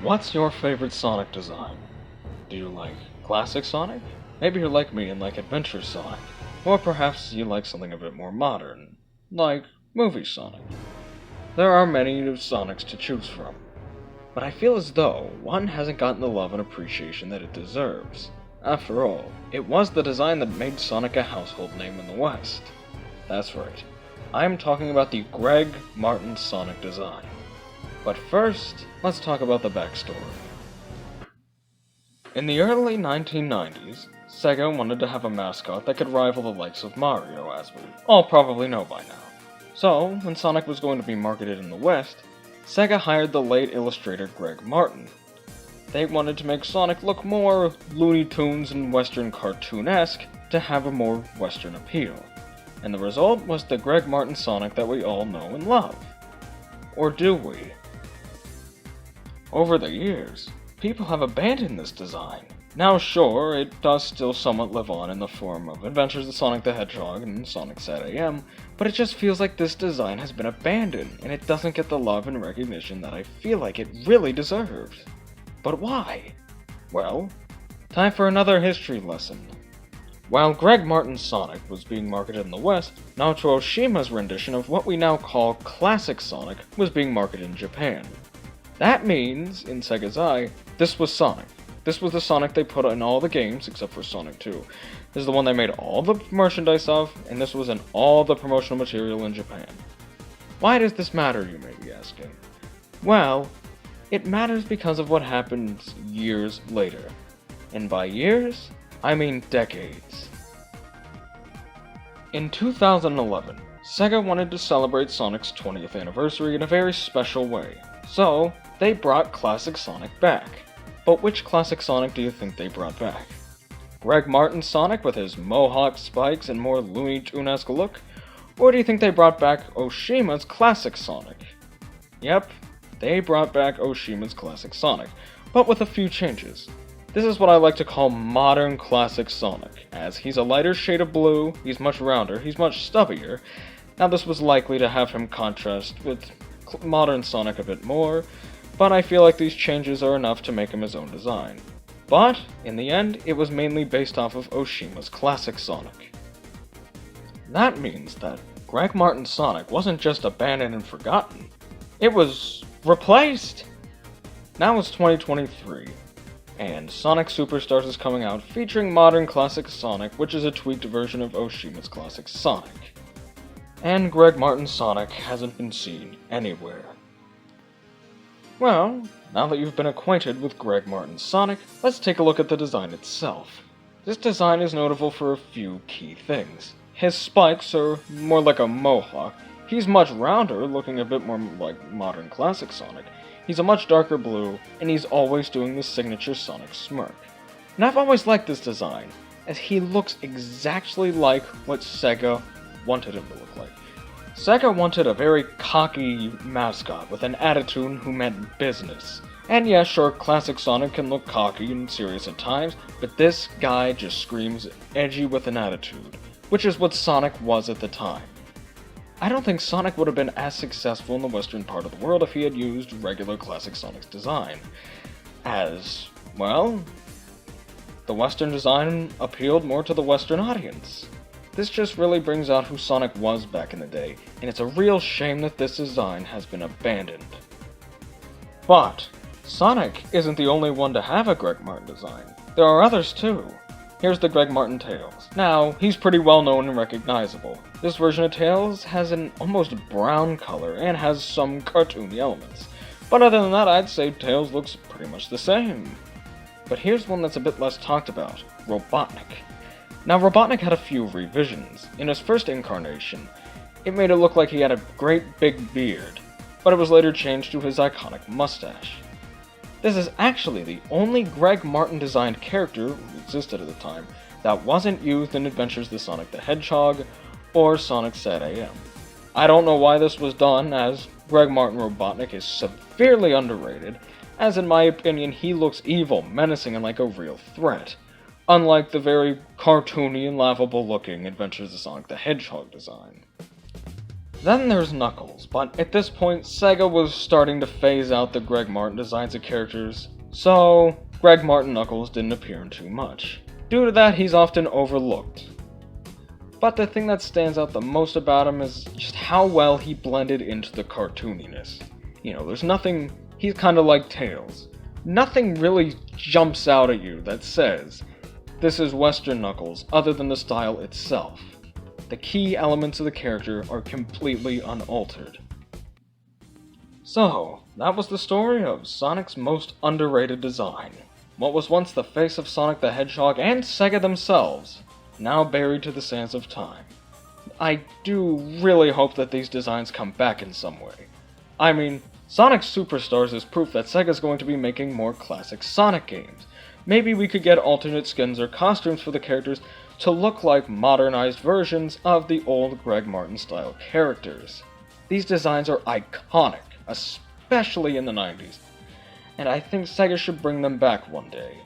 What's your favorite Sonic design? Do you like classic Sonic? Maybe you're like me and like Adventure Sonic. Or perhaps you like something a bit more modern, like movie Sonic. There are many Sonics to choose from, but I feel as though one hasn't gotten the love and appreciation that it deserves. After all, it was the design that made Sonic a household name in the West. That's right, I am talking about the Greg Martin Sonic design. But first, let's talk about the backstory. In the early 1990s, SEGA wanted to have a mascot that could rival the likes of Mario, as we all probably know by now. So, when Sonic was going to be marketed in the West, SEGA hired the late illustrator Greg Martin. They wanted to make Sonic look more Looney Tunes and Western cartoon-esque to have a more Western appeal. And the result was the Greg Martin Sonic that we all know and love. Or do we? Over the years, people have abandoned this design. Now sure, it does still somewhat live on in the form of Adventures of Sonic the Hedgehog and Sonic SEGA, but it just feels like this design has been abandoned, and it doesn't get the love and recognition that I feel like it really deserves. But why? Well, time for another history lesson. While Greg Martin's Sonic was being marketed in the West, Naoto Oshima's rendition of what we now call Classic Sonic was being marketed in Japan. That means, in Sega's eye, this was Sonic. This was the Sonic they put in all the games, except for Sonic 2. This is the one they made all the merchandise of, and this was in all the promotional material in Japan. Why does this matter, you may be asking? Well, it matters because of what happens years later. And by years, I mean decades. In 2011, SEGA wanted to celebrate Sonic's 20th anniversary in a very special way. So, they brought Classic Sonic back. But which Classic Sonic do you think they brought back? Greg Martin's Sonic with his mohawk spikes and more Looney Tunes-esque look? Or do you think they brought back Oshima's Classic Sonic? Yep, they brought back Oshima's Classic Sonic, but with a few changes. This is what I like to call modern Classic Sonic, as he's a lighter shade of blue, he's much rounder, he's much stubbier. Now this was likely to have him contrast with modern Sonic a bit more, but I feel like these changes are enough to make him his own design. But, in the end, it was mainly based off of Oshima's Classic Sonic. That means that Greg Martin's Sonic wasn't just abandoned and forgotten, it was replaced! Now it's 2023, and Sonic Superstars is coming out featuring modern Classic Sonic, which is a tweaked version of Oshima's Classic Sonic. And Greg Martin's Sonic hasn't been seen anywhere. Well, now that you've been acquainted with Greg Martin's Sonic, let's take a look at the design itself. This design is notable for a few key things. His spikes are more like a mohawk, he's much rounder, looking a bit more like modern Classic Sonic, he's a much darker blue, and he's always doing the signature Sonic smirk. And I've always liked this design, as he looks exactly like what SEGA wanted him to look like. SEGA wanted a very cocky mascot with an attitude who meant business. And yeah, sure, Classic Sonic can look cocky and serious at times, but this guy just screams edgy with an attitude, which is what Sonic was at the time. I don't think Sonic would have been as successful in the western part of the world if he had used regular Classic Sonic's design. As, well, the western design appealed more to the western audience. This just really brings out who Sonic was back in the day, and it's a real shame that this design has been abandoned. But, Sonic isn't the only one to have a Greg Martin design. There are others too. Here's the Greg Martin Tails. Now, he's pretty well known and recognizable. This version of Tails has an almost brown color and has some cartoony elements. But other than that, I'd say Tails looks pretty much the same. But here's one that's a bit less talked about, Robotnik. Now, Robotnik had a few revisions. In his first incarnation, it made it look like he had a great big beard, but it was later changed to his iconic mustache. This is actually the only Greg Martin designed character who existed at the time that wasn't used in Adventures of Sonic the Hedgehog or Sonic SEGA. I don't know why this was done, as Greg Martin Robotnik is severely underrated, as in my opinion he looks evil, menacing, and like a real threat. Unlike the very cartoony and laughable looking Adventures of Sonic the Hedgehog design. Then there's Knuckles, but at this point, SEGA was starting to phase out the Greg Martin designs of characters, so Greg Martin Knuckles didn't appear in too much. Due to that, he's often overlooked. But the thing that stands out the most about him is just how well he blended into the cartooniness. There's nothing, he's kinda like Tails. Nothing really jumps out at you that says, this is Western Knuckles, other than the style itself. The key elements of the character are completely unaltered. So, that was the story of Sonic's most underrated design. What was once the face of Sonic the Hedgehog and SEGA themselves, now buried to the sands of time. I do really hope that these designs come back in some way. I mean, Sonic Superstars is proof that SEGA's going to be making more classic Sonic games. Maybe we could get alternate skins or costumes for the characters to look like modernized versions of the old Greg Martin style characters. These designs are iconic, especially in the 90s, and I think SEGA should bring them back one day.